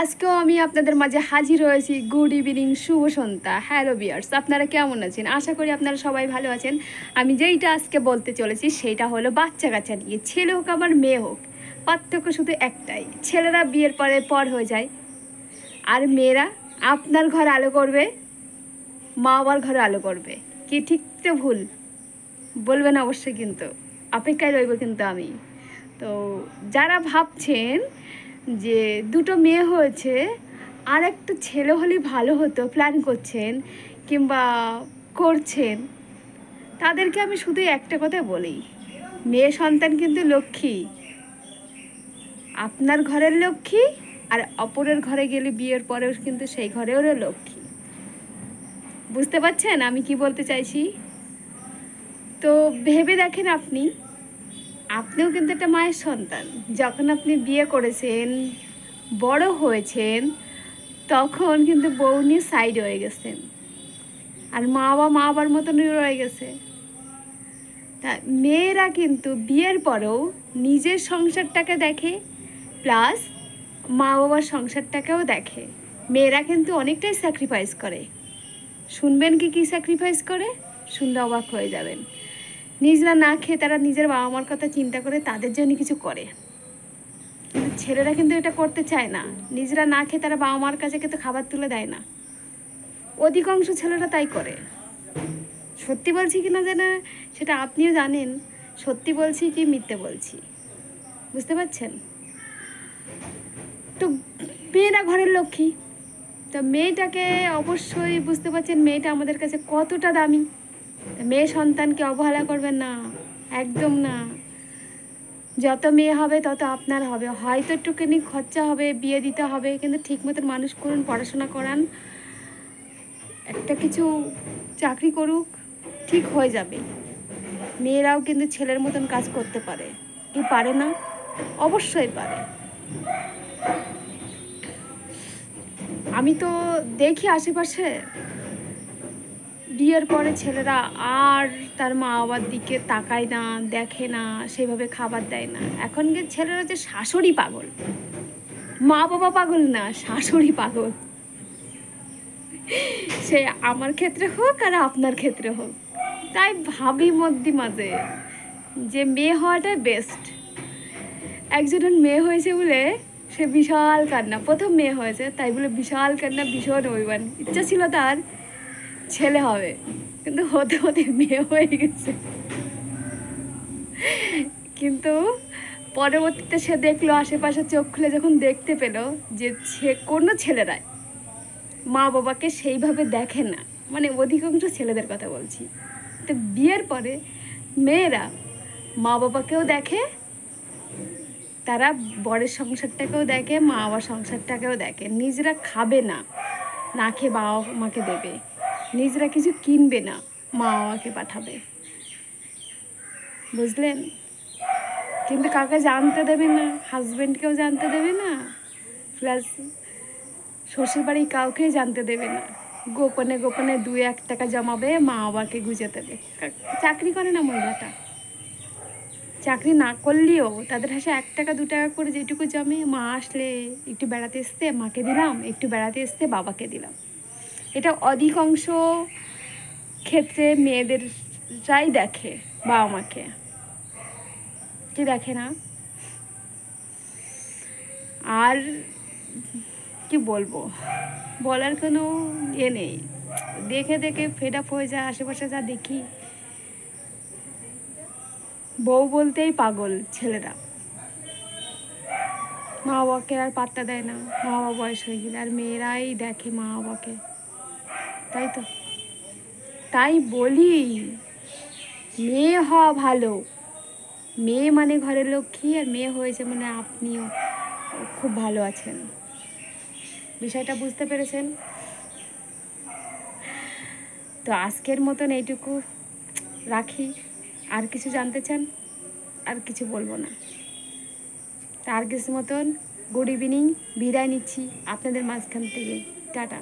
আজকেও আমি আপনাদের মাঝে হাজির হয়েছি। গুড ইভিনিং, শুভ সন্ধ্যা। হ্যালো ভিউয়ার্স, আপনারা কেমন আছেন? আশা করি আপনারা সবাই ভালো আছেন। আমি যেইটা আজকে বলতে চলেছি সেইটা হলো বাচ্চা কাচ্চা নিয়ে। ছেলে হোক আবার মেয়ে হোক, পার্থক্য শুধু একটাই, ছেলেরা বিয়ের পর হয়ে যায়, আর মেয়েরা আপনার ঘর আলো করবে, মা বাবার ঘরে আলো করবে। কি ঠিক তো ভুল বলবেন অবশ্যই, কিন্তু অপেক্ষায় রইব কিন্তু আমি। তো যারা ভাবছেন যে দুটো মেয়ে হয়েছে আর একটা ছেলে হলে ভালো হতো, প্ল্যান করছেন কিংবা করছেন, তাদেরকে আমি শুধু একটা কথা বলি, মেয়ে সন্তান কিন্তু লক্ষ্মী, আপনার ঘরের লক্ষ্মী, আর অপরের ঘরে গেলে বিয়ের পরেও কিন্তু সেই ঘরেও লক্ষ্মী। বুঝতে পারছেন আমি কি বলতে চাইছি? তো ভেবে দেখেন, আপনিও কিন্তু একটা মায়ের সন্তান। যখন আপনি বিয়ে করেছেন, বড় হয়েছেন, তখন কিন্তু বউ নিয়ে সাইড হয়ে গেছেন, আর মা বাবার মতনই রয়ে গেছে। তা মেয়েরা কিন্তু বিয়ের পরেও নিজের সংসারটাকে দেখে, প্লাস মা বাবার সংসারটাকেও দেখে। মেয়েরা কিন্তু অনেকটাই স্যাক্রিফাইস করে। শুনবেন কি স্যাক্রিফাইস করে, শুনলে অবাক হয়ে যাবেন। নিজেরা না খেয়ে তারা নিজের বাবা মার কথা চিন্তা করে তাদের জন্য কিছু করে, কিন্তু ছেলেরা কিন্তু এটা করতে চায় না। নিজেরা না খেয়ে তারা বাবা মার কাছে কিন্তু খাবার তুলে দেয় না। অধিকাংশ ছেলেরা তাই করে। সত্যি বলছি কি না জানে সেটা আপনিও জানেন, সত্যি বলছি কি মিথ্যে বলছি, বুঝতে পারছেন? তো মেয়েরা ঘরের লক্ষ্মী, তো মেয়েটাকে অবশ্যই বুঝতে পারছেন মেয়েটা আমাদের কাছে কতটা দামি। মেয়ে সন্তানকে অবহেলা করবেন না, একদম না। যত মেয়ে হবে তত আপনার হবে, হয়তো একটুখানি খরচা হবে, বিয়ে দিতে হবে, কিন্তু ঠিক মতন মানুষ করুন, পড়াশোনা করান, একটা কিছু চাকরি করুক, ঠিক হয়ে যাবে। মেয়েরাও কিন্তু ছেলের মতন কাজ করতে পারে। কি পারে না? অবশ্যই পারে। আমি তো দেখি আশেপাশে বিয়ের পরে ছেলেরা আর তার মা বাবার দিকে তাকায় না, দেখে না, সেভাবে খাবার দেয় না। এখনকার ছেলেরা যে শাশুড়ি পাগল, মা বাবা পাগল না, শাশুড়ি পাগল। সে আমার ক্ষেত্রে হোক আর আপনার ক্ষেত্রে হোক। তাই ভাবি মাঝে যে মেয়ে হওয়াটাই বেস্ট। একজনের মেয়ে হয়েছে বলে সে বিশাল কান্না, প্রথম মেয়ে হয়েছে তাই বলে বিশাল কান্না, ভীষণ অভিমান। ইচ্ছা ছিল তার ছেলে হবে, কিন্তু হতে হতে মেয়ে হয়ে গেছে। কিন্তু পরবর্তীতে সে দেখলো, আশেপাশে চোখ খুলে যখন দেখতে পেল যে কোনো ছেলেরাই মা বাবাকে সেইভাবে দেখে না, মানে অধিকাংশ ছেলেদের কথা বলছি। তো বিয়ের পরে মেয়েরা মা বাবাকেও দেখে, তারা বরের সংসারটাকেও দেখে, মা বাবার সংসারটাকেও দেখে। নিজেরা খাবে না, না খেয়ে বাবা মাকে দেবে। নিজেরা কিছু কিনবে না, মা বাবাকে পাঠাবে। বুঝলেন? কিন্তু কাউকে জানতে দেবে না, হাজব্যান্ডকেও জানতে দেবে না, প্লাস শ্বশুরবাড়ি কাউকেই জানতে দেবে না। গোপনে গোপনে 2-1 টাকা জমাবে, মা বাবাকে গুজে দেবে। চাকরি করে না মহিলাটা, চাকরি না করলেও তাদের হাসে 1 টাকা 2 টাকা করে যেটুকু জমে, মা আসলে একটু বেড়াতে এসতে মাকে দিলাম, একটু বেড়াতে এসতে বাবাকে দিলাম। এটা অধিকাংশ ক্ষেত্রে মেয়েদেরটাই দেখে বাবা মাকে, কি দেখে না। আর কি বলবো, বলার কোনো নেই। দেখে দেখে ফেড আপ হয়ে যায়। আশেপাশে যা দেখি, বউ বলতেই পাগল ছেলেরা, মা বাবাকে আর পাত্তা দেয় না। মা বাবা বয়স হয়ে গেলে আর মেয়েরাই দেখে মা বাবাকে, তাই তো। তাই বলি মেয়ে হওয়া ভালো। মেয়ে মানে ঘরের লক্ষ্মী, আর মেয়ে হয়েছে মানে আপনিও খুব ভালো আছেন। বিষয়টা বুঝতে পেরেছেন? তো আজকের মতন এইটুকু রাখি। আর কিছু জানতে চান? আর কিছু বলবো না। তার কিছু মতন গুড ইভিনিং, বিদায় নিচ্ছি আপনাদের মাঝখান থেকে। টাটা।